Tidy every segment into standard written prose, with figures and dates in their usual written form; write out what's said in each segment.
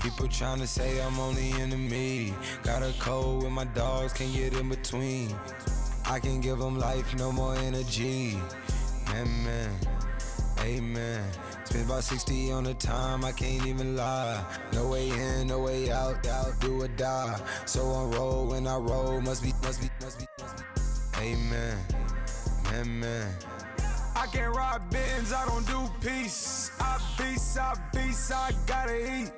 People tryna say I'm only enemy. Got a code with my dogs, can't get in between. I can give them life, no more energy. Man, amen. Spent about 60 on the time, I can't even lie. No way in, no way out, do or die. So on roll, when I roll, must be. Amen, man. I can't ride Benz, I don't do peace. I beast, I gotta eat.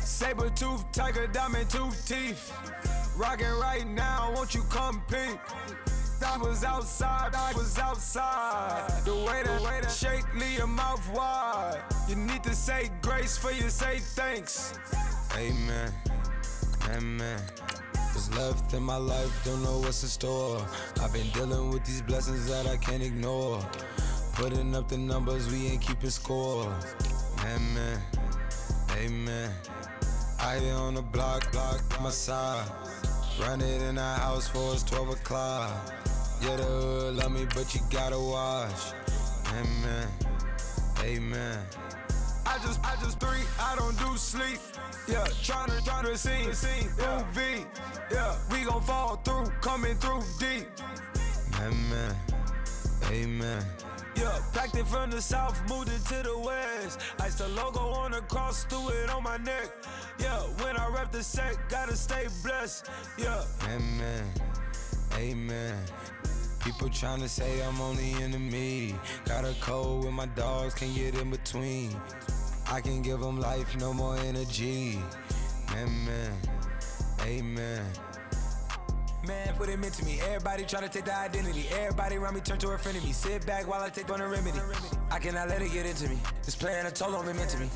Saber tooth, tiger, diamond tooth teeth. Rockin' right now, won't you come peep? I was outside. The way to shake, leave your mouth wide. You need to say grace for you say thanks. Amen. What's left in my life, don't know what's in store. I've been dealing with these blessings that I can't ignore. Putting up the numbers, we ain't keeping score. Amen. I here on the block, my side. Run it in the house for it's 12 o'clock. Yeah, the hood love me, but you gotta watch. Amen. I just three, I don't do sleep. Yeah, tryna see, UV. Yeah, we gon' fall through, coming through deep. Amen. Yeah, packed it from the south, moved it to the west. Iced the logo on the cross, threw it on my neck. Yeah, when I rep the set, gotta stay blessed. Yeah. Amen. People tryna say I'm only enemy. Got a code with my dogs, can't get in between. I can give them life, no more energy. Amen. Man, what it meant to me. Everybody try to take the identity. Everybody around me turn to a friend of me. Sit back while I take on a remedy. I cannot let it get into me. This playing a toll on me meant to me.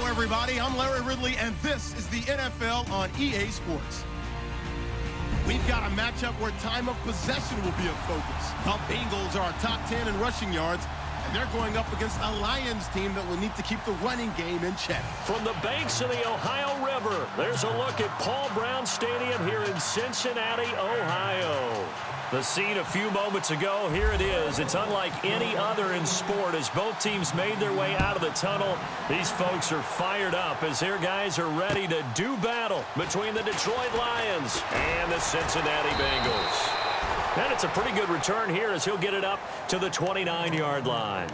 Everybody, I'm Larry Ridley, and this is the NFL on EA Sports. We've got a matchup where time of possession will be a focus. The Bengals are top 10 in rushing yards, and they're going up against a Lions team that will need to keep the running game in check. From the banks of the Ohio River, there's a look at Paul Brown Stadium here in Cincinnati, Ohio. The scene a few moments ago, here it is. It's unlike any other in sport as both teams made their way out of the tunnel. These folks are fired up as their guys are ready to do battle between the Detroit Lions and the Cincinnati Bengals. And it's a pretty good return here as he'll get it up to the 29-yard line.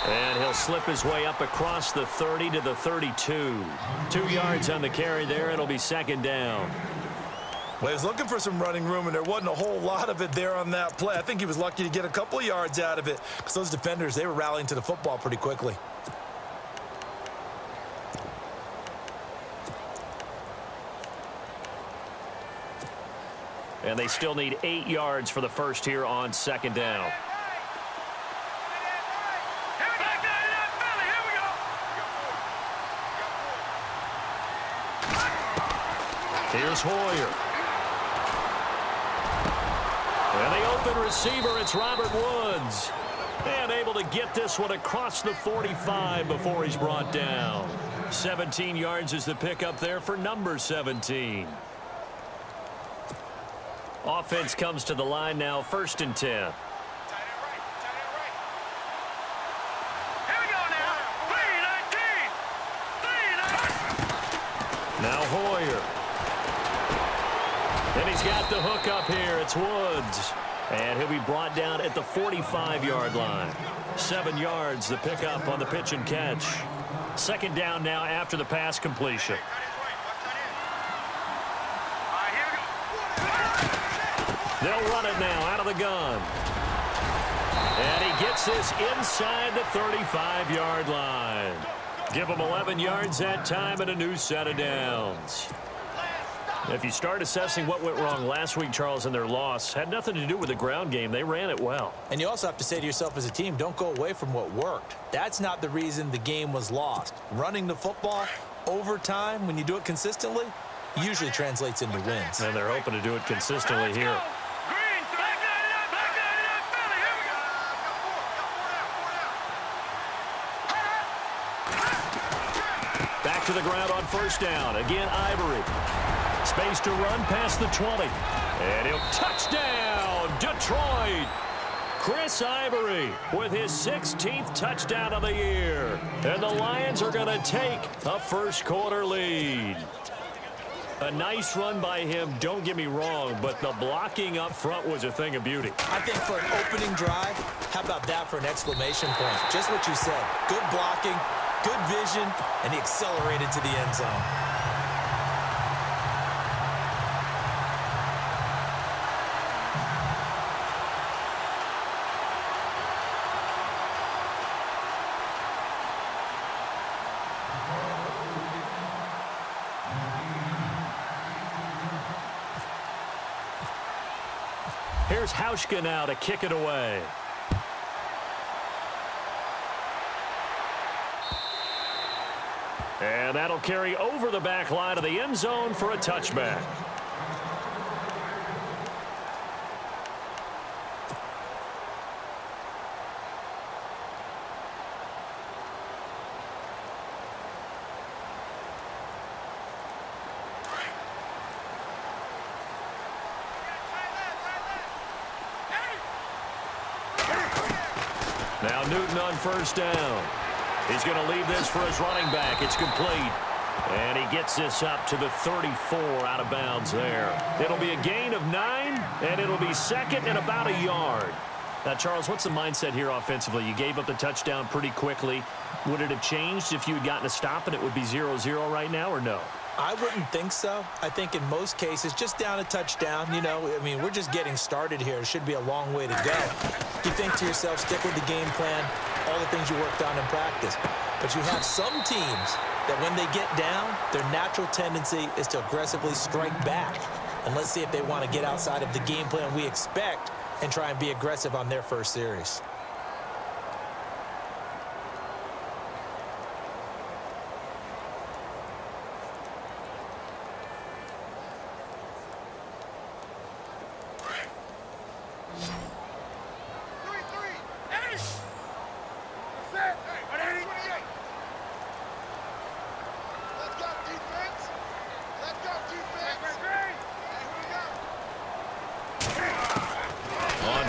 And he'll slip his way up across the 30 to the 32. 2 yards on the carry there. It'll be second down. Well, he was looking for some running room, and there wasn't a whole lot of it there on that play. I think he was lucky to get a couple of yards out of it because those defenders, they were rallying to the football pretty quickly. And they still need 8 yards for the first here on second down. Here's Hoyer. And the open receiver, it's Robert Woods. And able to get this one across the 45 before he's brought down. 17 yards is the pickup there for number 17. Offense comes to the line now, 1st and 10. Now Hoyer. And he's got the hook up here. It's Woods. And he'll be brought down at the 45-yard line. 7 yards, the pickup on the pitch and catch. Second down now after the pass completion. They'll run it now out of the gun. And he gets this inside the 35-yard line. Give him 11 yards that time and a new set of downs. If you start assessing what went wrong last week, Charles, in their loss, had nothing to do with the ground game. They ran it well. And you also have to say to yourself as a team, don't go away from what worked. That's not the reason the game was lost. Running the football over time, when you do it consistently, usually translates into wins. And they're hoping to do it consistently here. Back to the ground on first down. Again, Ivory. Space to run past the 20. And he'll touchdown, Detroit. Chris Ivory with his 16th touchdown of the year. And the Lions are going to take a first-quarter lead. A nice run by him, don't get me wrong, but the blocking up front was a thing of beauty. I think for an opening drive, how about that for an exclamation point? Just what you said. Good blocking, good vision, and he accelerated to the end zone. Here's Hauschka now to kick it away. And that'll carry over the back line of the end zone for a touchback. Now Newton on first down. He's going to leave this for his running back. It's complete. And he gets this up to the 34 out of bounds there. It'll be a gain of 9, and it'll be second and about a yard. Now, Charles, what's the mindset here offensively? You gave up the touchdown pretty quickly. Would it have changed if you had gotten a stop and it would be 0-0 right now, or no? I wouldn't think so. I think in most cases, just down a touchdown, you know, I mean, we're just getting started here. It should be a long way to go. You think to yourself, stick with the game plan, all the things you worked on in practice. But you have some teams that when they get down, their natural tendency is to aggressively strike back. And let's see if they want to get outside of the game plan we expect and try and be aggressive on their first series.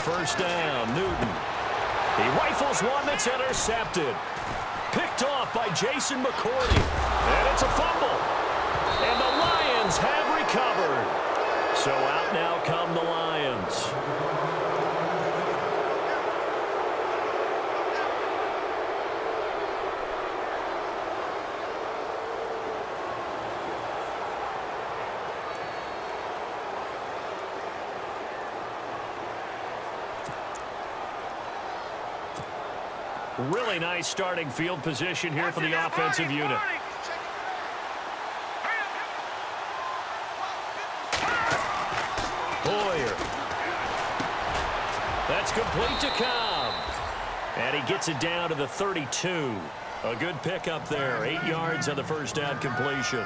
First down, Newton. He rifles one that's intercepted. Picked off by Jason McCourty. And it's a fumble. And the Lions have recovered. So out now come the Lions. Really nice starting field position here for the offensive unit. Boyer. That's complete to Cobb. And he gets it down to the 32. A good pickup there. 8 yards on the first down completion.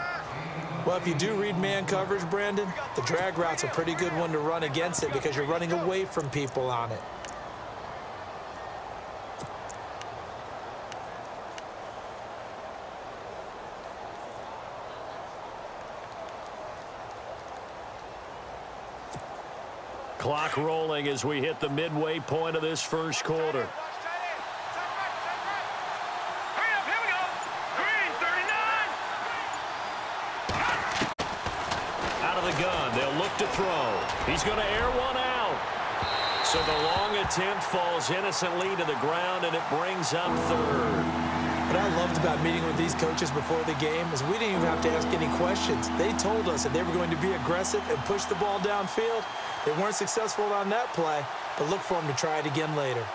Well, if you do read man coverage, Brandon, the drag route's a pretty good one to run against it because you're running away from people on it. Clock rolling as we hit the midway point of this first quarter. Out of the gun, they'll look to throw. He's going to air one out. So the long attempt falls innocently to the ground, and it brings up third. What I loved about meeting with these coaches before the game is we didn't even have to ask any questions. They told us that they were going to be aggressive and push the ball downfield. They weren't successful on that play, but look for them to try it again later.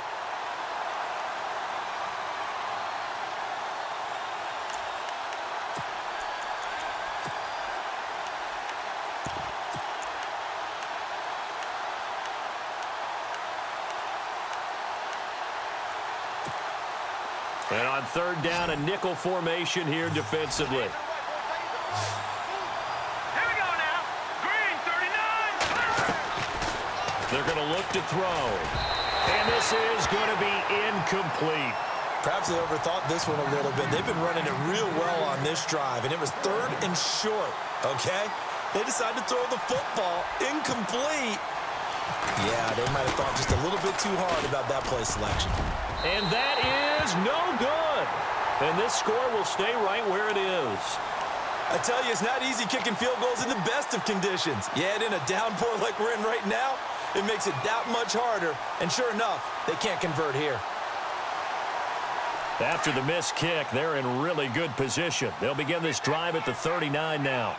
And on third down, a nickel formation here defensively. Here we go now. Green, 39. They're going to look to throw. And this is going to be incomplete. Perhaps they overthought this one a little bit. They've been running it real well on this drive, and it was third and short, okay? They decided to throw the football incomplete. Yeah, they might have thought just a little bit too hard about that play selection. And that is no good. And this score will stay right where it is. I tell you, it's not easy kicking field goals in the best of conditions. Yet in a downpour like we're in right now, it makes it that much harder. And sure enough, they can't convert here. After the missed kick, they're in really good position. They'll begin this drive at the 39 now.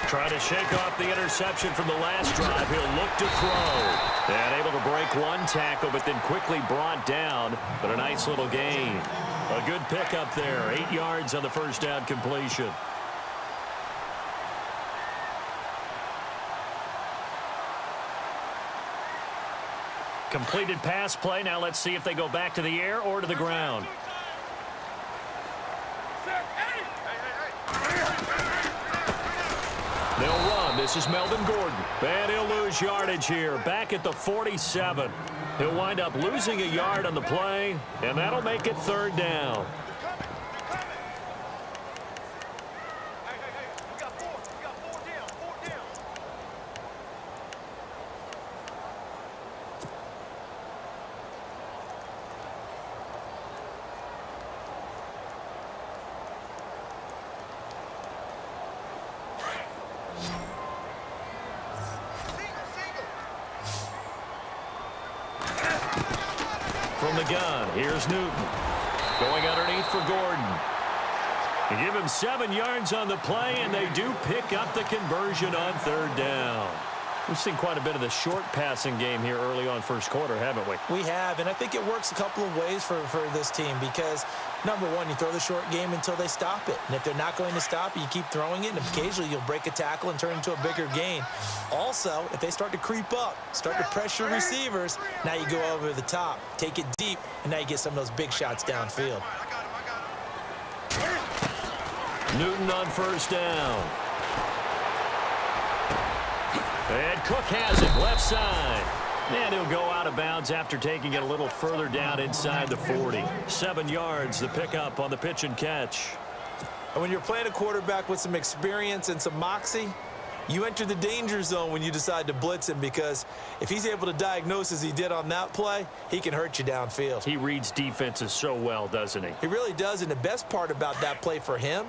Trying to shake off the interception from the last drive. He'll look to throw. And able to break one tackle, but then quickly brought down. But a nice little gain. A good pickup there. 8 yards on the first down completion. Completed pass play. Now let's see if they go back to the air or to the ground. They'll run. This is Melvin Gordon. And he'll lose yardage here. Back at the 47. He'll wind up losing a yard on the play, and that'll make it third down. From the gun, here's Newton. Going underneath for Gordon. They give him 7 yards on the play, and they do pick up the conversion on third down. We've seen quite a bit of the short passing game here early on first quarter, haven't we? We have, and I think it works a couple of ways for this team because, number one, you throw the short game until they stop it. And if they're not going to stop it, you keep throwing it, and occasionally you'll break a tackle and turn it into a bigger gain. Also, if they start to creep up, start to pressure receivers, now you go over the top, take it deep, and now you get some of those big shots downfield. Newton on first down. And Cook has it left side. And he'll go out of bounds after taking it a little further down inside the 40. 7 yards, the pickup on the pitch and catch. And when you're playing a quarterback with some experience and some moxie, you enter the danger zone when you decide to blitz him because if he's able to diagnose as he did on that play, he can hurt you downfield. He reads defenses so well, doesn't he? He really does, and the best part about that play for him,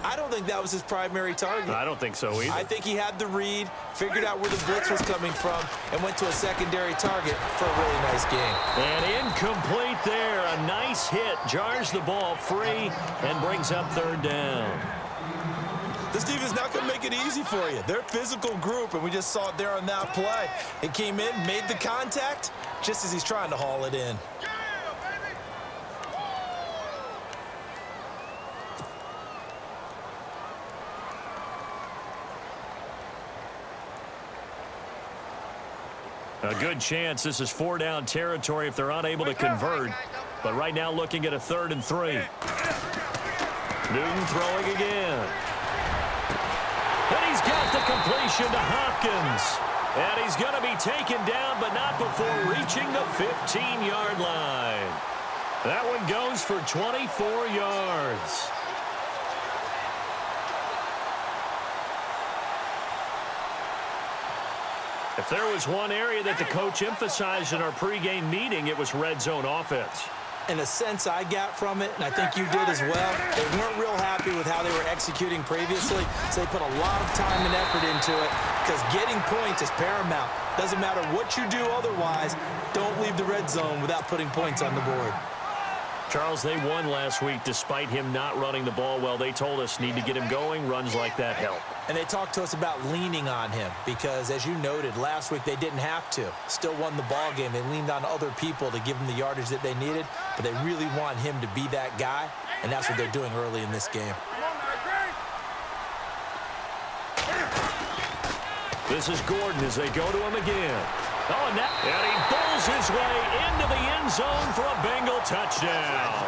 I don't think that was his primary target. I don't think so either. I think he had the read, figured out where the blitz was coming from, and went to a secondary target for a really nice game. And incomplete there. A nice hit. Jars the ball free and brings up third down. This team is not going to make it easy for you. They're a physical group, and we just saw it there on that play. It came in, made the contact, just as he's trying to haul it in. A good chance this is 4-down territory if they're unable to convert. But right now looking at a 3rd and 3. Newton throwing again. And he's got the completion to Hopkins. And he's going to be taken down, but not before reaching the 15-yard line. That one goes for 24 yards. If there was one area that the coach emphasized in our pregame meeting, it was red zone offense. In a sense, I got from it, and I think you did as well, they weren't real happy with how they were executing previously, so they put a lot of time and effort into it because getting points is paramount. Doesn't matter what you do otherwise, don't leave the red zone without putting points on the board. Charles, they won last week despite him not running the ball well. They told us need to get him going. Runs like that help. And they talked to us about leaning on him because, as you noted, last week they didn't have to. Still won the ball game. They leaned on other people to give them the yardage that they needed, but they really want him to be that guy, and that's what they're doing early in this game. This is Gordon as they go to him again. Oh, and he bowls his way into the end zone for a Bengal touchdown.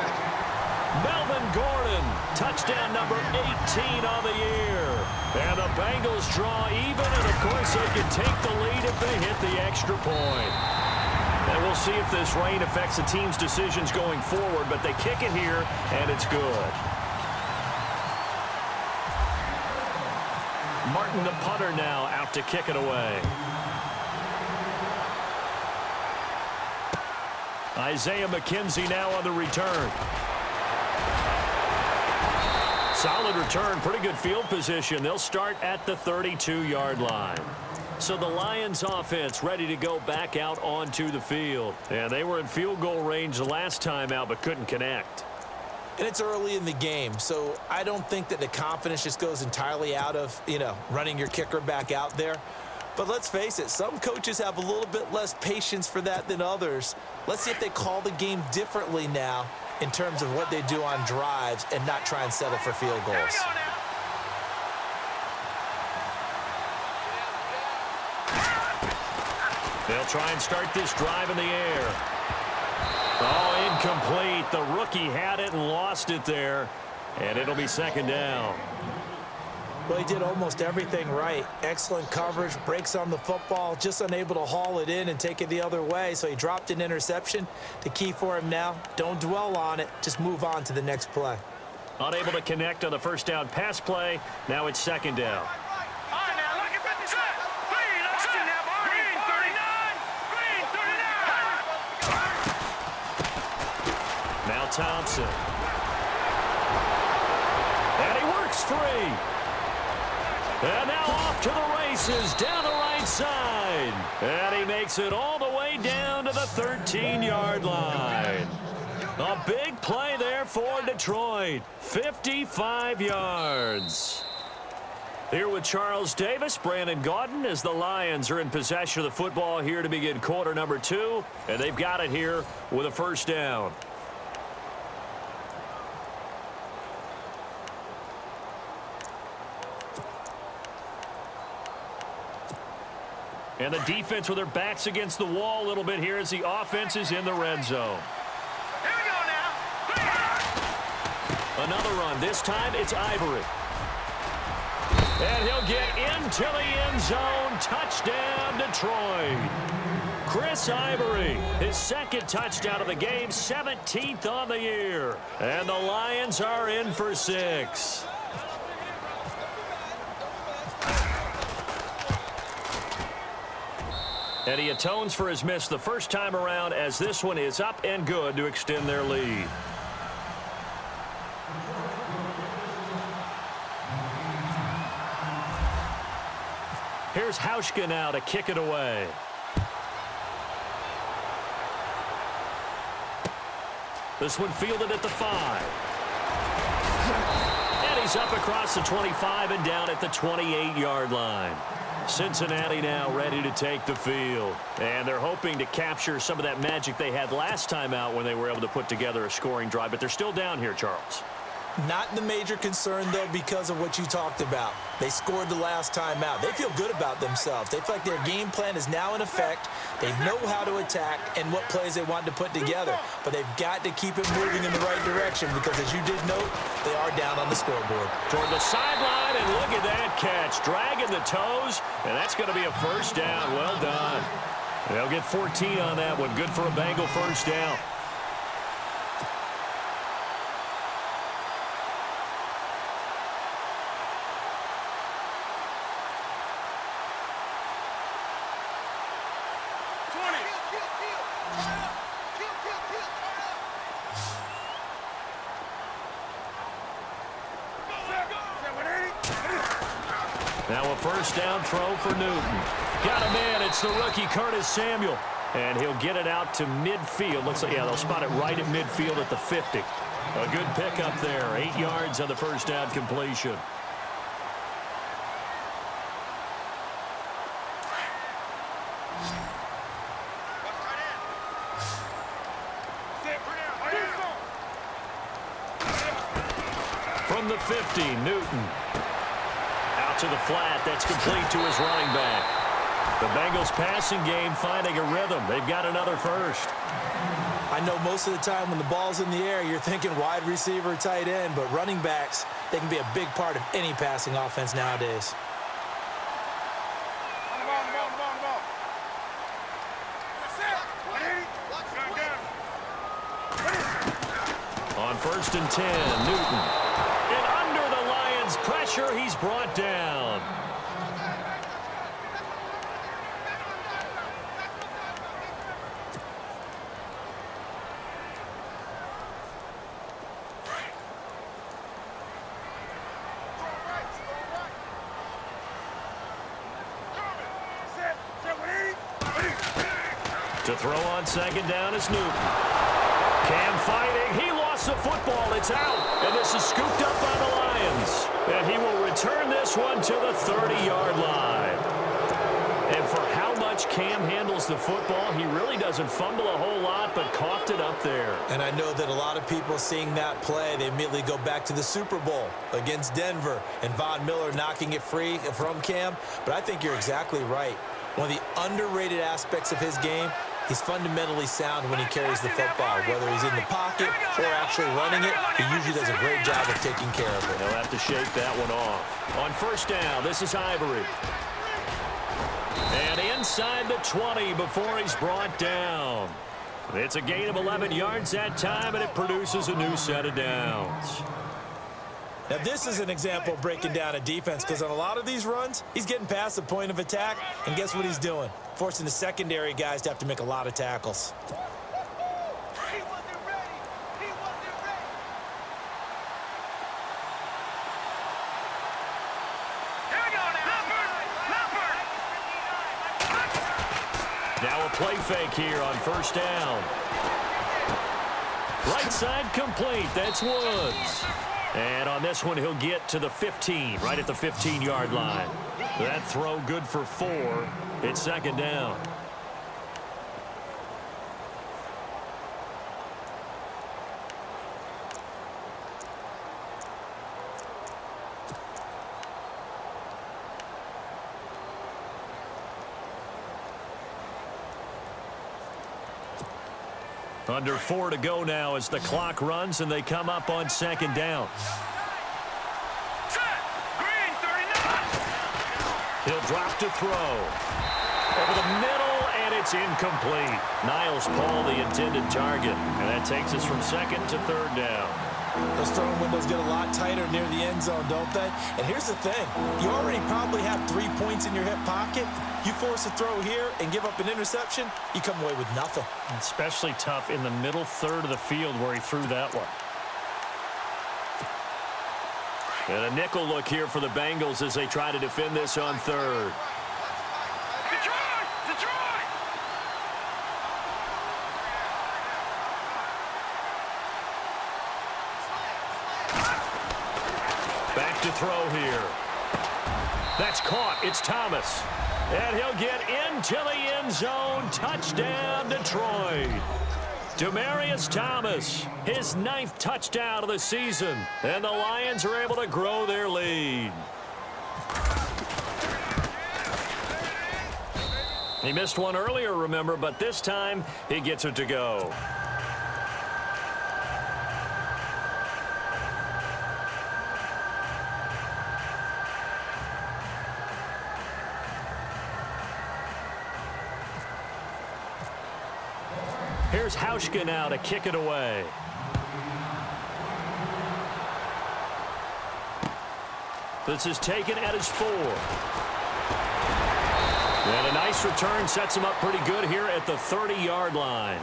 Melvin Gordon, touchdown number 18 on the year. And the Bengals draw even, and of course they can take the lead if they hit the extra point. And we'll see if this rain affects the team's decisions going forward, but they kick it here, and it's good. Martin, the punter, now out to kick it away. Isaiah McKenzie now on the return. Solid return, pretty good field position. They'll start at the 32-yard line. So the Lions offense ready to go back out onto the field. And they were in field goal range the last time out but couldn't connect. And it's early in the game, so I don't think that the confidence just goes entirely out of, running your kicker back out there. But let's face it, some coaches have a little bit less patience for that than others. Let's see if they call the game differently now in terms of what they do on drives and not try and settle for field goals. They'll try and start this drive in the air. Oh, incomplete. The rookie had it and lost it there. And it'll be second down. Well, he did almost everything right. Excellent coverage, breaks on the football, just unable to haul it in and take it the other way. So he dropped an interception. The key for him now, don't dwell on it. Just move on to the next play. Unable to connect on the first down pass play. Now it's second down. Now Thompson. And he works free. And now off to the races down the right side. And he makes it all the way down to the 13-yard line. A big play there for Detroit. 55 yards. Here with Charles Davis, Brandon Gaudin, as the Lions are in possession of the football here to begin quarter number 2. And they've got it here with a first down. And the defense with their backs against the wall a little bit here as the offense is in the red zone. Here we go now. Another run. This time it's Ivory. And he'll get into the end zone. Touchdown, Detroit. Chris Ivory, his second touchdown of the game, 17th on the year. And the Lions are in for 6. And he atones for his miss the first time around as this one is up and good to extend their lead. Here's Hauschka now to kick it away. This one fielded at the 5. And he's up across the 25 and down at the 28-yard line. Cincinnati now ready to take the field. And they're hoping to capture some of that magic they had last time out when they were able to put together a scoring drive. But they're still down here, Charles. Not the major concern, though, because of what you talked about. They scored the last time out. They feel good about themselves. They feel like their game plan is now in effect. They know how to attack and what plays they want to put together. But they've got to keep it moving in the right direction because, as you did note, they are down on the scoreboard. Toward the sideline, and look at that catch. Dragging the toes, and that's going to be a first down. Well done. They'll get 14 on that one. Good for a Bengal first down. Now a first down throw for Newton. Got him in. It's the rookie Curtis Samuel. And he'll get it out to midfield. Looks like, yeah, they'll spot it right at midfield at the 50. A good pickup there. 8 yards on the first down completion. From the 50, Newton. Out to the flat. That's complete to his running back. The Bengals passing game finding a rhythm. They've got another first. I know most of the time when the ball's in the air, you're thinking wide receiver, tight end, but running backs, they can be a big part of any passing offense nowadays. On first and 10, Newton. And under the Lions' pressure, he's brought down. To throw on second down is Newton. Cam fighting. He lost the football. It's out. And this is scooped up by the Lions. And he will return this one to the 30-yard line. And for how much Cam handles the football, he really doesn't fumble a whole lot, but coughed it up there. And I know that a lot of people seeing that play, they immediately go back to the Super Bowl against Denver and Von Miller knocking it free from Cam. But I think you're exactly right. One of the underrated aspects of his game, he's fundamentally sound when he carries the football. Whether he's in the pocket or actually running it, he usually does a great job of taking care of it. He'll have to shake that one off. On first down, this is Ivory. And inside the 20 before he's brought down. It's a gain of 11 yards that time, and it produces a new set of downs. Now, this is an example of breaking down a defense, because on a lot of these runs, he's getting past the point of attack, and guess what he's doing? Forcing the secondary guys to have to make a lot of tackles. Now a play fake here on first down. Right side complete. That's Woods. And on this one, he'll get to the 15, right at the 15-yard line. That throw good for 4. It's second down. Under 4 to go now as the clock runs and they come up on second down. He'll drop to throw. Over the middle, and it's incomplete. Niles Paul, the intended target. And that takes us from second to third down. Those throwing windows get a lot tighter near the end zone, don't they? And here's the thing. You already probably have 3 points in your hip pocket. You force a throw here and give up an interception, you come away with nothing. Especially tough in the middle third of the field where he threw that one. And a nickel look here for the Bengals as they try to defend this on third. Back to throw here. That's caught. It's Thomas. And he'll get into the end zone. Touchdown, Detroit. Demaryius Thomas, his 9th touchdown of the season. And the Lions are able to grow their lead. He missed one earlier, remember, but this time he gets it to go. Here's Hauschka now to kick it away. This is taken at his 4. And a nice return sets them up pretty good here at the 30-yard line.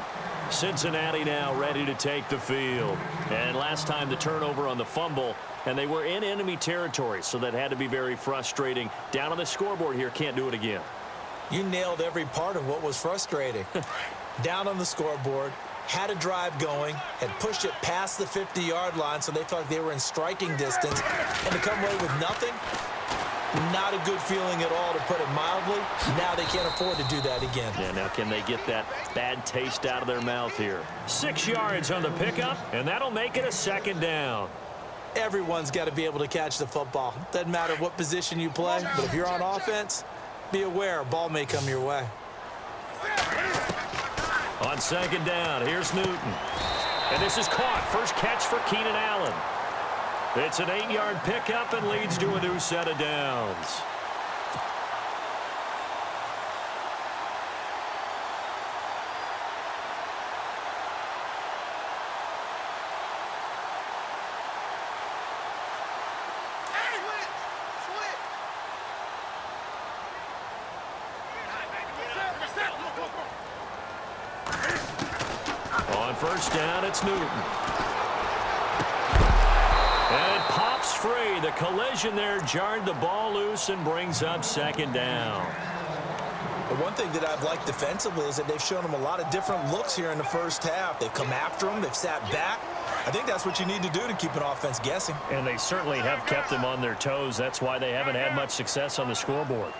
Cincinnati now ready to take the field. And last time the turnover on the fumble, and they were in enemy territory, so that had to be very frustrating. Down on the scoreboard here, can't do it again. You nailed every part of what was frustrating. Down on the scoreboard, had a drive going, had pushed it past the 50-yard line, so they felt like they were in striking distance, and to come away with nothing, not a good feeling at all, to put it mildly. Now they can't afford to do that again. Yeah, now can they get that bad taste out of their mouth here? 6 yards on the pickup, and that'll make it a second down. Everyone's got to be able to catch the football. Doesn't matter what position you play, but if you're on offense, be aware a ball may come your way. On second down, here's Newton. And this is caught. First catch for Keenan Allen. It's an 8-yard pickup and leads to a new set of downs. On first down, it's Newton. And it pops free. The collision there jarred the ball loose and brings up second down. The one thing that I've liked defensively is that they've shown them a lot of different looks here in the first half. They've come after them. They've sat back. I think that's what you need to do to keep an offense guessing. And they certainly have kept them on their toes. That's why they haven't had much success on the scoreboard.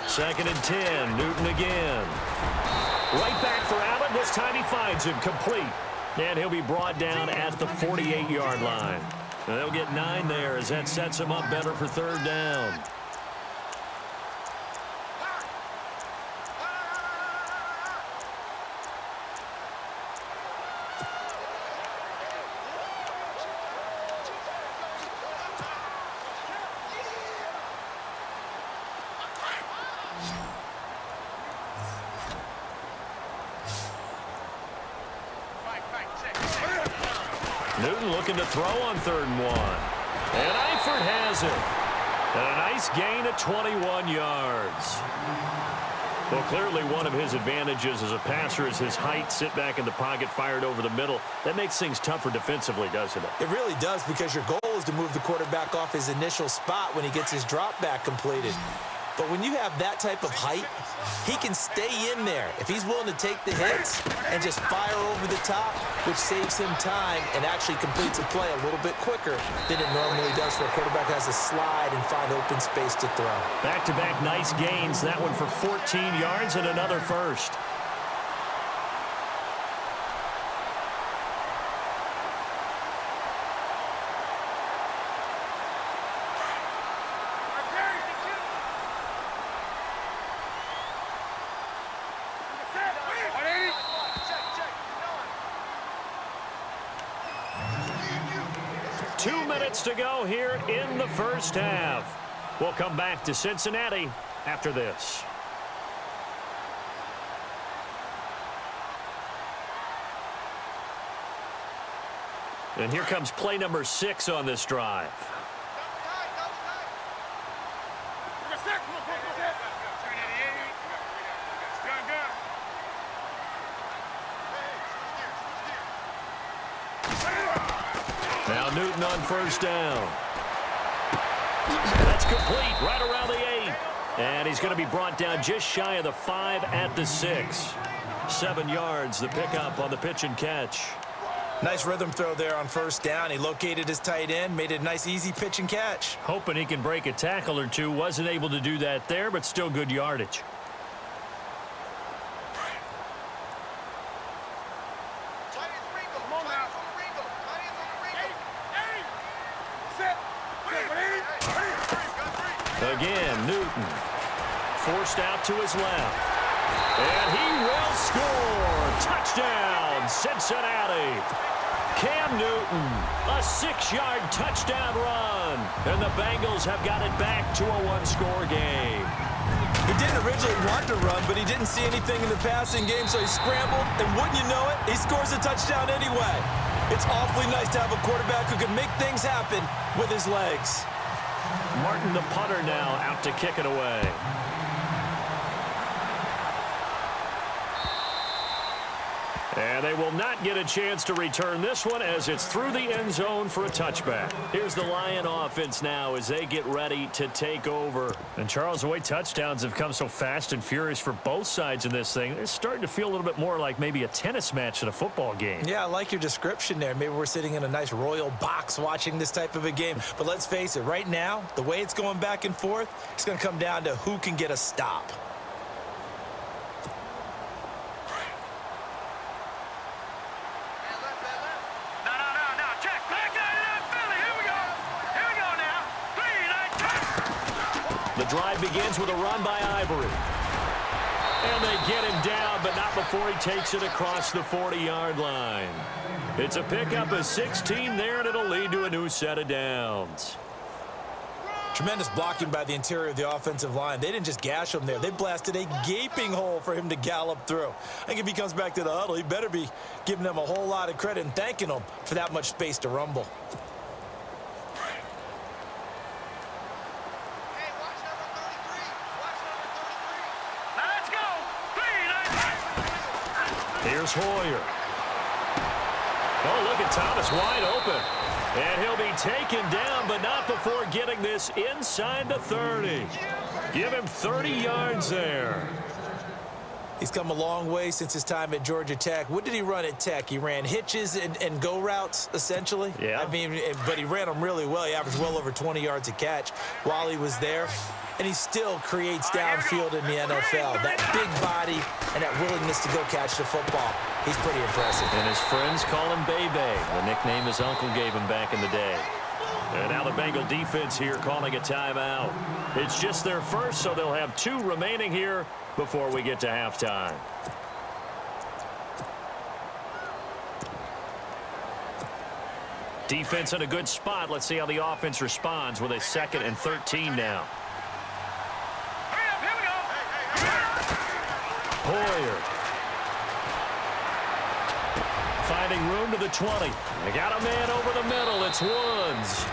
Second and 10, Newton again. Right back for Allen. This time he finds him complete. And he'll be brought down at the 48-yard line. And they'll get 9 there as that sets him up better for third down. Newton looking to throw on 3rd and 1. And Eifert has it. And a nice gain at 21 yards. Well, clearly one of his advantages as a passer is his height. Sit back in the pocket, fired over the middle. That makes things tougher defensively, doesn't it? It really does, because your goal is to move the quarterback off his initial spot when he gets his drop back completed. But when you have that type of height, he can stay in there if he's willing to take the hits and just fire over the top, which saves him time and actually completes a play a little bit quicker than it normally does for a quarterback who has to slide and find open space to throw. Back-to-back nice gains. That one for 14 yards and another first. To go here in the first half. We'll come back to Cincinnati after this. And here comes play number 6 on this drive. Now Newton on first down. That's complete right around the 8. And he's going to be brought down just shy of the 5 at the 6. 7 yards, the pickup on the pitch and catch. Nice rhythm throw there on first down. He located his tight end, made it a nice easy pitch and catch. Hoping he can break a tackle or two. Wasn't able to do that there, but still good yardage. Again, Newton forced out to his left. And he will score. Touchdown, Cincinnati. Cam Newton, a 6-yard touchdown run. And the Bengals have got it back to a 1-score game. He didn't originally want to run, but he didn't see anything in the passing game, so he scrambled, and wouldn't you know it, he scores a touchdown anyway. It's awfully nice to have a quarterback who can make things happen with his legs. Martin, the punter, now out to kick it away. And they will not get a chance to return this one as it's through the end zone for a touchback. Here's the Lion offense now as they get ready to take over. And Charles, the way touchdowns have come so fast and furious for both sides in this thing, it's starting to feel a little bit more like maybe a tennis match at a football game. Yeah, I like your description there. Maybe we're sitting in a nice royal box watching this type of a game. But let's face it, right now, the way it's going back and forth, it's going to come down to who can get a stop. The drive begins with a run by Ivory. And they get him down, but not before he takes it across the 40-yard line. It's a pickup of 16 there, and it'll lead to a new set of downs. Tremendous blocking by the interior of the offensive line. They didn't just gash him there. They blasted a gaping hole for him to gallop through. I think if he comes back to the huddle, he better be giving them a whole lot of credit and thanking them for that much space to rumble. Here's Hoyer. Oh, look at Thomas wide open. And he'll be taken down, but not before getting this inside the 30. Give him 30 yards there. He's come a long way since his time at Georgia Tech. What did he run at Tech? He ran hitches and go routes, essentially. Yeah. I mean, but he ran them really well. He averaged well over 20 yards a catch while he was there. And he still creates downfield in the NFL. That big body and that willingness to go catch the football. He's pretty impressive. And his friends call him Bebe, the nickname his uncle gave him back in the day. And now the Bengal defense here calling a timeout. It's just their first, so they'll have 2 remaining here before we get to halftime. Defense in a good spot. Let's see how the offense responds with a 2nd and 13 now. Hoyer. Finding room to the 20. They got a man over the middle. It's Woods.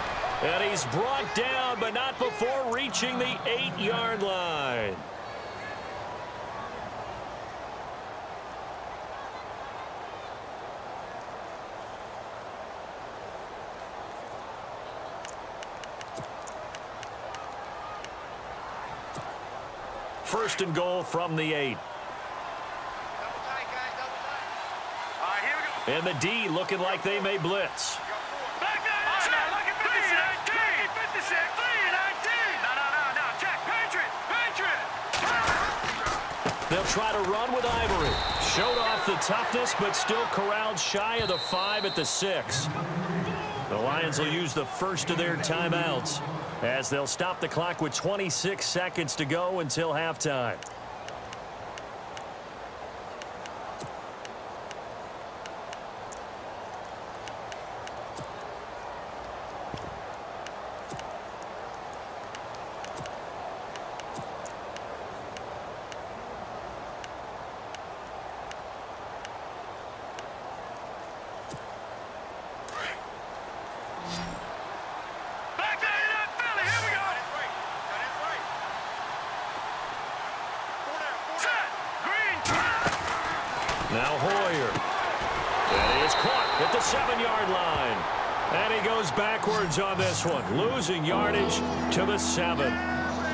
And he's brought down, but not before reaching the 8-yard line. First and goal from the 8. And the D looking like they may blitz. They'll try to run with Ivory. Showed off the toughness, but still corralled shy of the 5 at the 6. The Lions will use the first of their timeouts as they'll stop the clock with 26 seconds to go until halftime. Now Hoyer. And he is caught at the 7-yard line. And he goes backwards on this one, losing yardage to the 7.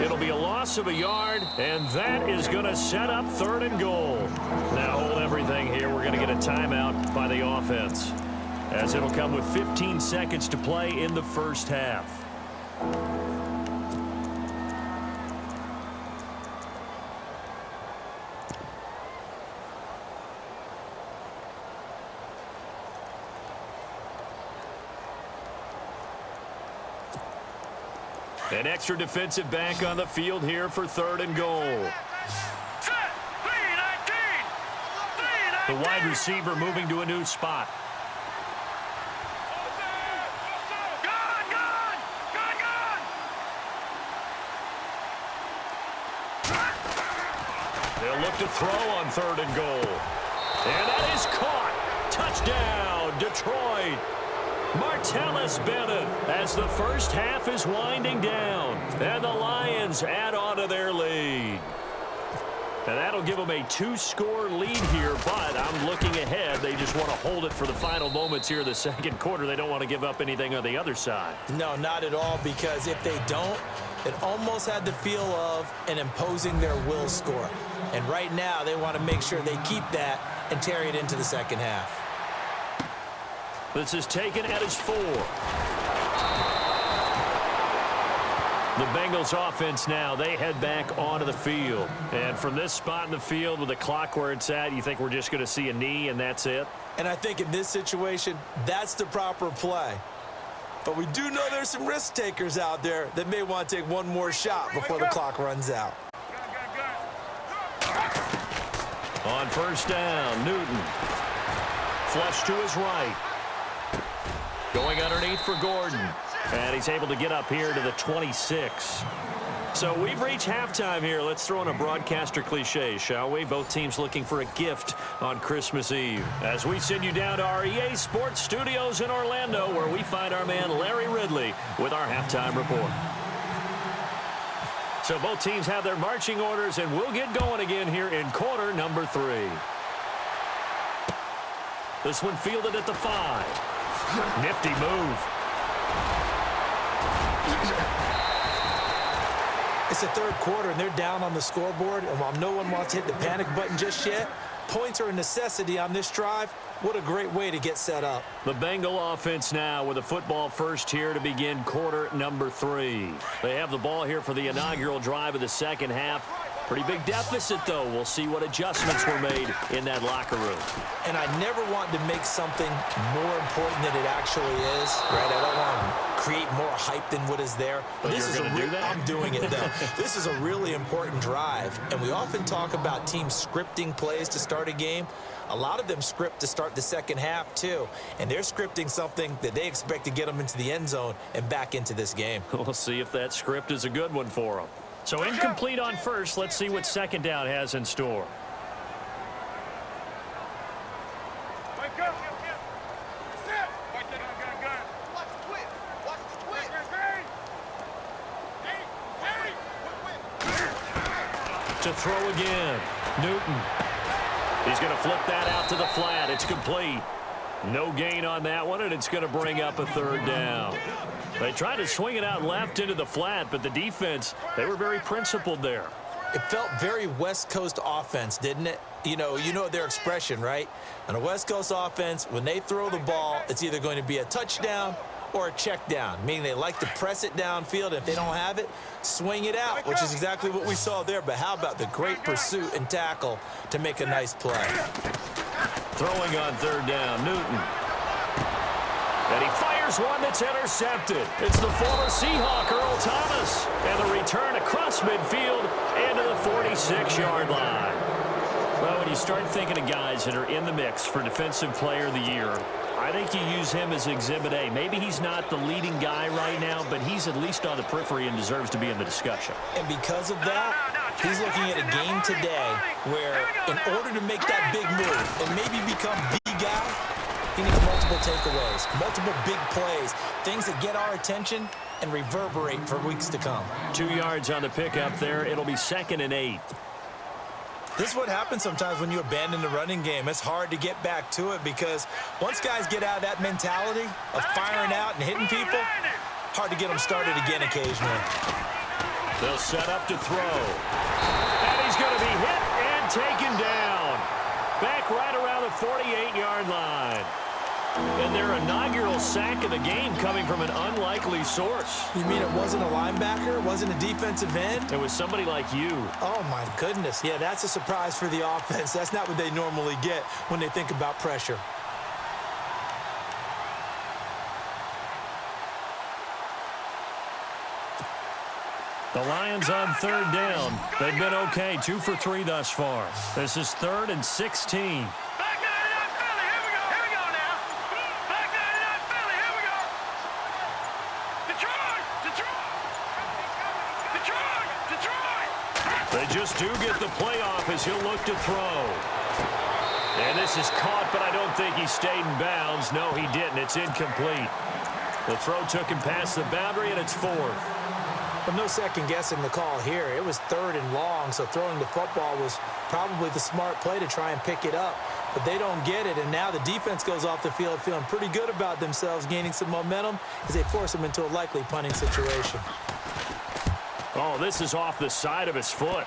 It'll be a loss of a yard, and that is going to set up 3rd and goal. Now hold everything here. We're going to get a timeout by the offense, as it'll come with 15 seconds to play in the first half. An extra defensive back on the field here for 3rd and goal. The wide receiver moving to a new spot. They'll look to throw on 3rd and goal. And that is caught. Touchdown, Detroit. Martellus Bennett as the first half is winding down. And the Lions add on to their lead. And that'll give them a 2-score lead here, but I'm looking ahead. They just want to hold it for the final moments here in the second quarter. They don't want to give up anything on the other side. No, not at all, because if they don't, it almost had the feel of an imposing their will score. And right now, they want to make sure they keep that and carry it into the second half. This is taken at his 4. The Bengals offense now, they head back onto the field. And from this spot in the field with the clock where it's at, you think we're just going to see a knee and that's it? And I think in this situation, that's the proper play. But we do know there's some risk takers out there that may want to take one more shot before the clock runs out. On first down, Newton. Flush to his right. Going underneath for Gordon. And he's able to get up here to the 26. So we've reached halftime here. Let's throw in a broadcaster cliche, shall we? Both teams looking for a gift on Christmas Eve. As we send you down to our EA Sports Studios in Orlando, where we find our man Larry Ridley with our halftime report. So both teams have their marching orders, and we'll get going again here in quarter number 3. This one fielded at the 5. Nifty move. It's the third quarter, and they're down on the scoreboard. And while no one wants to hit the panic button just yet, points are a necessity on this drive. What a great way to get set up. The Bengal offense now with a football first here to begin quarter number 3. They have the ball here for the inaugural drive of the second half. Pretty big deficit, though. We'll see what adjustments were made in that locker room. And I never want to make something more important than it actually is, right? I don't want to create more hype than what is there. But this is a do that? I'm doing it, though. This is a really important drive, and we often talk about teams scripting plays to start a game. A lot of them script to start the second half, too. And they're scripting something that they expect to get them into the end zone and back into this game. We'll see if that script is a good one for them. So incomplete on first. Let's see what second down has in store. To throw again. Newton. He's going to flip that out to the flat. It's complete. No gain on that one, and it's going to bring up a third down. They tried to swing it out left into the flat, but the defense, they were very principled there. It felt very West Coast offense, didn't it? You know their expression, right? On a West Coast offense, when they throw the ball, it's either going to be a touchdown or a check down, meaning they like to press it downfield. If they don't have it, swing it out, which is exactly what we saw there. But how about the great pursuit and tackle to make a nice play? Throwing on third down, Newton. And he fires one that's intercepted. It's the former Seahawk, Earl Thomas. And the return across midfield into the 46-yard line. Well, when you start thinking of guys that are in the mix for Defensive Player of the Year, I think you use him as Exhibit A. Maybe he's not the leading guy right now, but he's at least on the periphery and deserves to be in the discussion. And because of that, he's looking at a game today where in order to make that big move and maybe become the guy, he needs multiple takeaways, multiple big plays, things that get our attention and reverberate for weeks to come. 2 yards on the pickup there. It'll be 2nd and 8. This is what happens sometimes when you abandon the running game. It's hard to get back to it because once guys get out of that mentality of firing out and hitting people, hard to get them started again occasionally. They'll set up to throw. And he's going to be hit and taken down. Back right around the 48-yard line. And their inaugural sack of the game coming from an unlikely source. You mean it wasn't a linebacker? It wasn't a defensive end? It was somebody like you. Oh, my goodness. Yeah, that's a surprise for the offense. That's not what they normally get when they think about pressure. The Lions on third down. They've been okay, 2 for 3 thus far. This is 3rd and 16. They just do get the playoff as he'll look to throw. And this is caught, but I don't think he stayed in bounds. No, he didn't. It's incomplete. The throw took him past the boundary, and it's 4th. But no second guessing the call here. It was 3rd and long, so throwing the football was probably the smart play to try and pick it up. But they don't get it, and now the defense goes off the field feeling pretty good about themselves, gaining some momentum as they force them into a likely punting situation. Oh, this is off the side of his foot.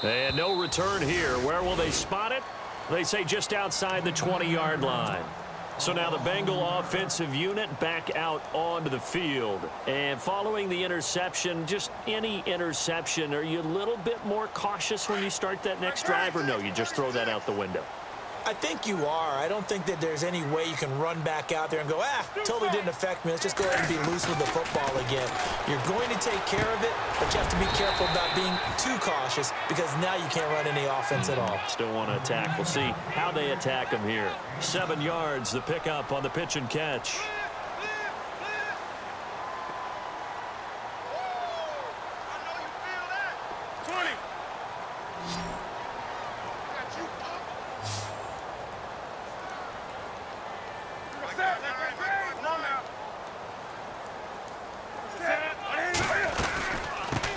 And no return here. Where will they spot it? They say just outside the 20-yard line. So now the Bengal offensive unit back out onto the field. And following the interception, just any interception, are you a little bit more cautious when you start that next drive, or no, you just throw that out the window? I think you are. I don't think that there's any way you can run back out there and go, totally didn't affect me. Let's just go ahead and be loose with the football again. You're going to take care of it, but you have to be careful about being too cautious because now you can't run any offense at all. Still want to attack. We'll see how they attack him here. 7 yards, the pickup on the pitch and catch.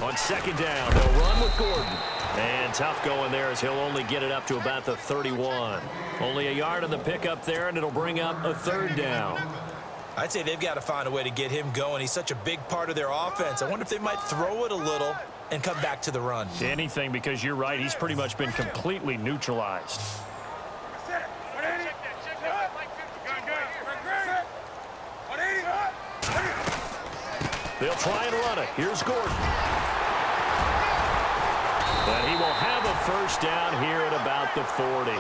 On 2nd down, they'll run with Gordon. And tough going there as he'll only get it up to about the 31. Only a yard on the pickup there, and it'll bring up a 3rd down. I'd say they've got to find a way to get him going. He's such a big part of their offense. I wonder if they might throw it a little and come back to the run. Anything, because you're right, he's pretty much been completely neutralized. They'll try and run it. Here's Gordon. And he will have a 1st down here at about the 40.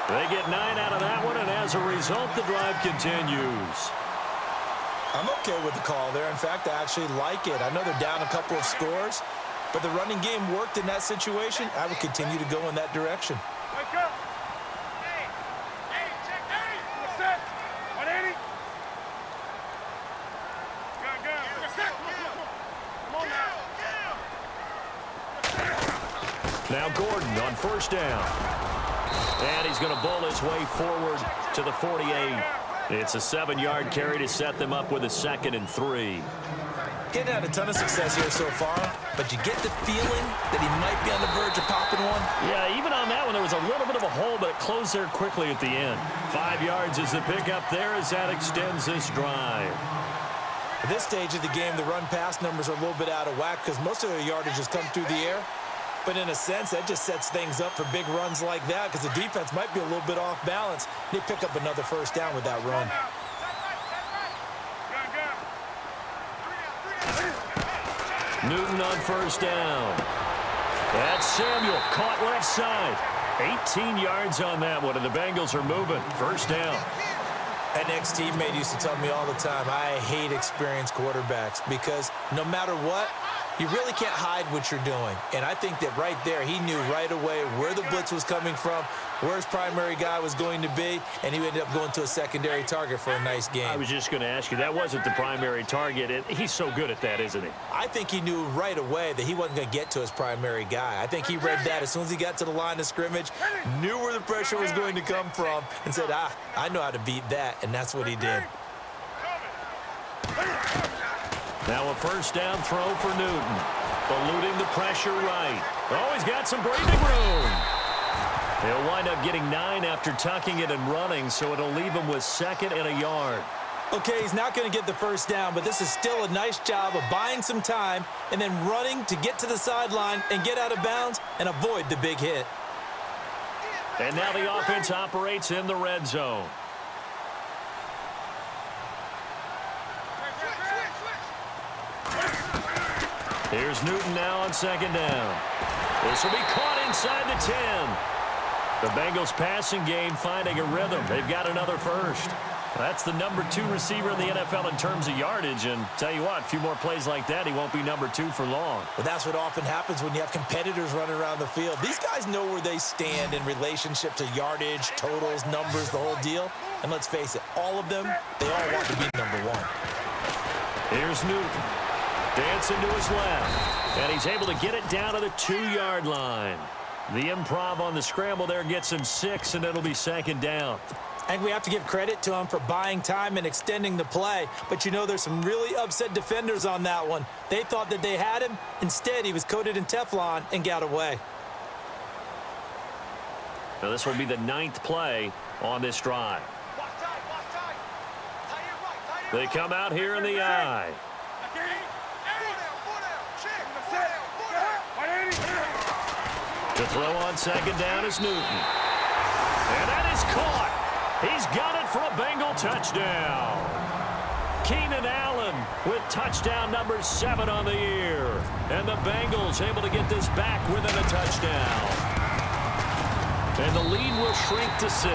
They get 9 out of that one, and as a result, the drive continues. I'm okay with the call there. In fact, I actually like it. I know they're down a couple of scores, but the running game worked in that situation. I would continue to go in that direction. Now Gordon on 1st down. And he's going to bowl his way forward to the 48. It's a 7-yard carry to set them up with a 2nd and 3. Getting had a ton of success here so far, but you get the feeling that he might be on the verge of popping one. Yeah, even on that one, there was a little bit of a hole, but it closed there quickly at the end. 5 yards is the pickup there as that extends this drive. At this stage of the game, the run-pass numbers are a little bit out of whack because most of their yardage has come through the air. But in a sense, that just sets things up for big runs like that because the defense might be a little bit off balance. They pick up another 1st down with that run. Newton on 1st down. That's Samuel caught left side. 18 yards on that one, and the Bengals are moving. 1st down. An ex-teammate used to tell me all the time, I hate experienced quarterbacks because no matter what, you really can't hide what you're doing. And I think that right there, he knew right away where the blitz was coming from, where his primary guy was going to be, and he ended up going to a secondary target for a nice game. I was just going to ask you, that wasn't the primary target. He's so good at that, isn't he? I think he knew right away that he wasn't going to get to his primary guy. I think he read that as soon as he got to the line of scrimmage, knew where the pressure was going to come from, and said, I know how to beat that, and that's what he did. Now a 1st down throw for Newton. Eluding the pressure right. Oh, he's got some breathing room. He'll wind up getting 9 after tucking it and running, so it'll leave him with 2nd and a yard. Okay, he's not going to get the 1st down, but this is still a nice job of buying some time and then running to get to the sideline and get out of bounds and avoid the big hit. And now the offense operates in the red zone. Here's Newton now on 2nd down. This will be caught inside the 10. The Bengals passing game finding a rhythm. They've got another 1st. That's the number 2 receiver in the NFL in terms of yardage. And tell you what, a few more plays like that, he won't be number 2 for long. Well, that's what often happens when you have competitors running around the field. These guys know where they stand in relationship to yardage, totals, numbers, the whole deal. And let's face it, all of them, they all want to be number 1. Here's Newton. Dancing to his left. And he's able to get it down to the 2-yard line. The improv on the scramble there gets him 6, and it'll be 2nd down. I think we have to give credit to him for buying time and extending the play. But, you know, there's some really upset defenders on that one. They thought that they had him. Instead, he was coated in Teflon and got away. Now, this will be the 9th play on this drive. They come out here in the eye. To throw on 2nd down is Newton. And that is caught. He's got it for a Bengal touchdown. Keenan Allen with touchdown number 7 on the year. And the Bengals able to get this back within a touchdown. And the lead will shrink to 6.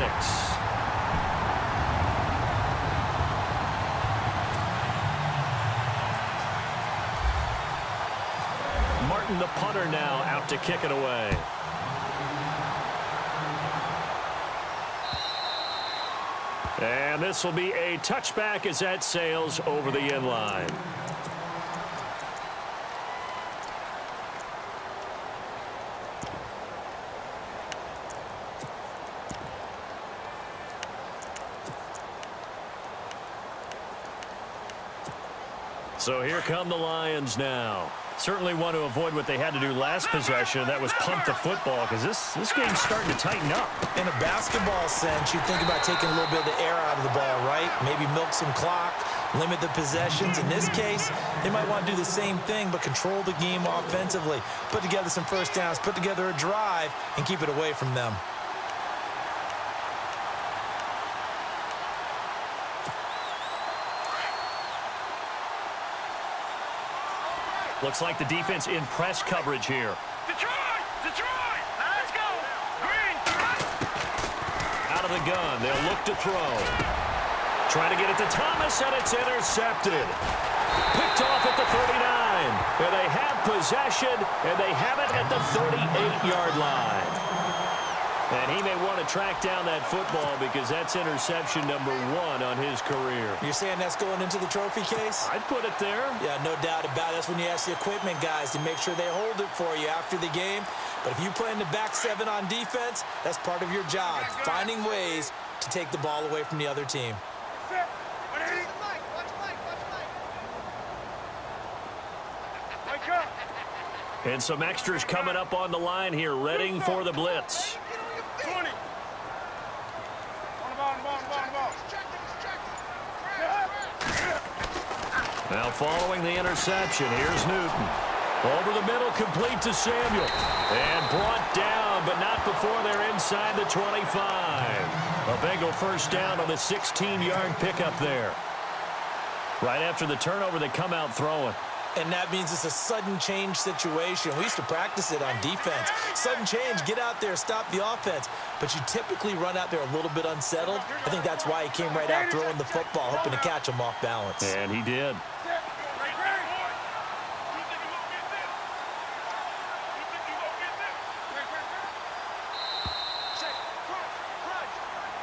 Martin, the punter, now out to kick it away. And this will be a touchback as that sails over the end line. So here come the Lions now. Certainly want to avoid what they had to do last possession. That was pump the football, because this game's starting to tighten up. In a basketball sense, you think about taking a little bit of the air out of the ball, right? Maybe milk some clock, limit the possessions. In this case, they might want to do the same thing, but control the game offensively. Put together some first downs, put together a drive, and keep it away from them. Looks like the defense in press coverage here. Detroit! Detroit! Let's go! Green! Out of the gun, they'll look to throw. Trying to get it to Thomas, and it's intercepted. Picked off at the 39. And they have possession, and they have it at the 38-yard line. And he may want to track down that football because that's interception number 1 on his career. You're saying that's going into the trophy case? I'd put it there. Yeah, no doubt about it. That's when you ask the equipment guys to make sure they hold it for you after the game. But if you play in the back 7 on defense, that's part of your job, finding ways to take the ball away from the other team. And some extras coming up on the line here, readying for the blitz. 20. Now following the interception, here's Newton. Over the middle, complete to Samuel. And brought down, but not before they're inside the 25. A Bengal first down on the 16-yard pickup there. Right after the turnover, they come out throwing. And that means it's a sudden change situation. We used to practice it on defense. Sudden change, get out there, stop the offense. But you typically run out there a little bit unsettled. I think that's why he came right out throwing the football, hoping to catch him off balance. And he did.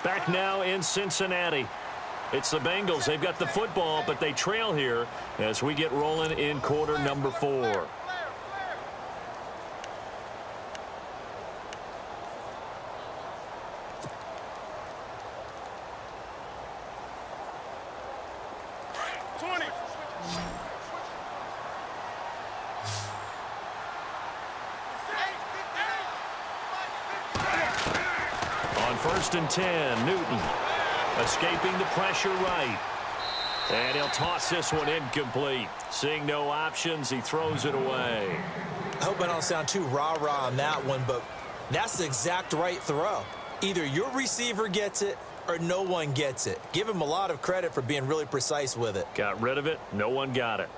Back now in Cincinnati. It's the Bengals. They've got the football, but they trail here as we get rolling in quarter number 4. On 1st and 10, Newton. Escaping the pressure right. And he'll toss this one incomplete. Seeing no options, he throws it away. I hope I don't sound too rah-rah on that one, but that's the exact right throw. Either your receiver gets it or no one gets it. Give him a lot of credit for being really precise with it. Got rid of it. No one got it.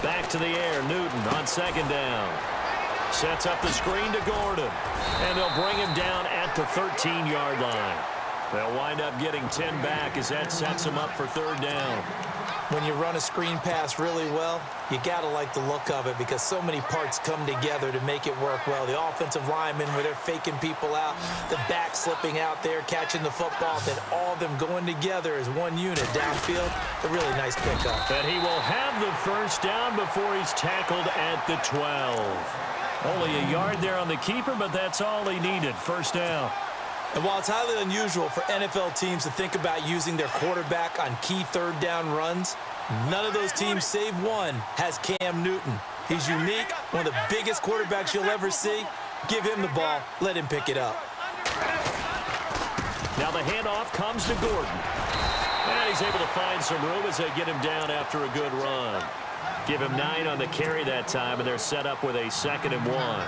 Back to the air, Newton on 2nd down. Sets up the screen to Gordon. And they'll bring him down at the 13-yard line. They'll wind up getting 10 back as that sets them up for third down. When you run a screen pass really well, you got to like the look of it because so many parts come together to make it work well. The offensive linemen where they're faking people out, the back slipping out there, catching the football, then all of them going together as one unit downfield. A really nice pickup. And he will have the first down before he's tackled at the 12. Only a yard there on the keeper, but that's all he needed. First down. And while it's highly unusual for NFL teams to think about using their quarterback on key third down runs, none of those teams, save one, has Cam Newton. He's unique, one of the biggest quarterbacks you'll ever see. Give him the ball. Let him pick it up. Now the handoff comes to Gordon. And he's able to find some room as they get him down after a good run. Give him 9 on the carry that time, and they're set up with a 2nd and 1.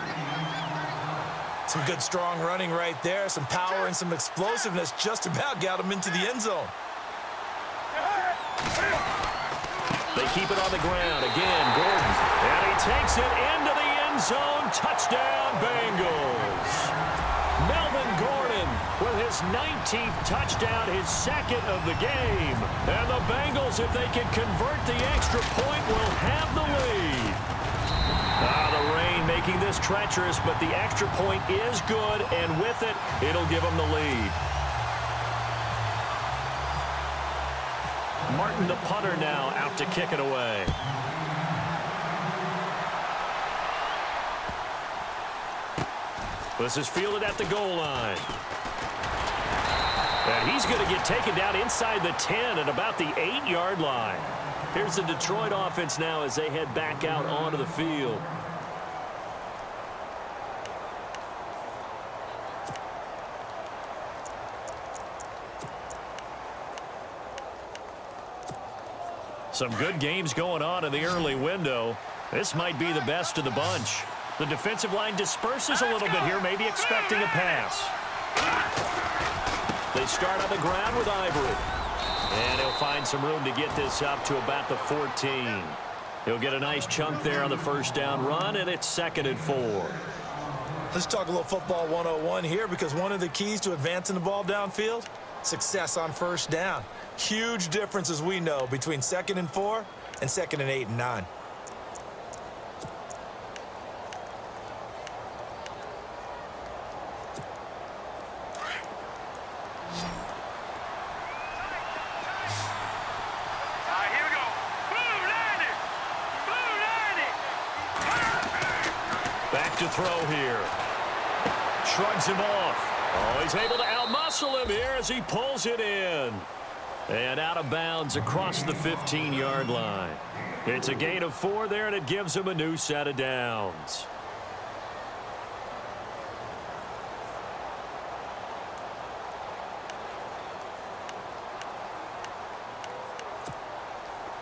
Some good, strong running right there. Some power and some explosiveness just about got him into the end zone. They keep it on the ground. Again, Gordon. And he takes it into the end zone. Touchdown, Bengals. Melvin Gordon with his 19th touchdown, his 2nd of the game. And the Bengals, if they can convert the extra point, will have the lead. The rain making this treacherous, but the extra point is good, and with it, it'll give them the lead. Martin, the punter, now out to kick it away. This is fielded at the goal line. And he's going to get taken down inside the 10 at about the 8-yard line. Here's the Detroit offense now as they head back out onto the field. Some good games going on in the early window. This might be the best of the bunch. The defensive line disperses a little bit here, maybe expecting a pass. They start on the ground with Ivory. And he'll find some room to get this up to about the 14. He'll get a nice chunk there on the first down run, and it's 2nd and 4. Let's talk a little football 101 here because one of the keys to advancing the ball downfield, success on first down. Huge difference, as we know, between 2nd and 4 and 2nd and 8 and 9. To throw here. Shrugs him off. Oh, he's able to outmuscle him here as he pulls it in. And out of bounds across the 15-yard line. It's a gain of 4 there, and it gives him a new set of downs.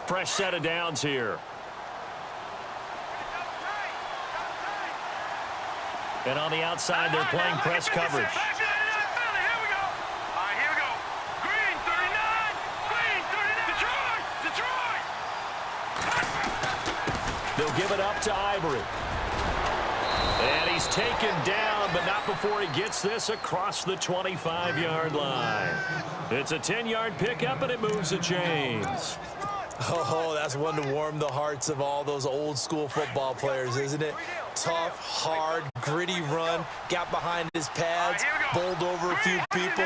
Fresh set of downs here. And on the outside, they're playing press coverage. They'll give it up to Ivory. And he's taken down, but not before he gets this across the 25-yard line. It's a 10-yard pickup, and it moves the chains. Oh, that's one to warm the hearts of all those old-school football players, isn't it? Tough, hard, gritty run, got behind his pads, bowled over a few people,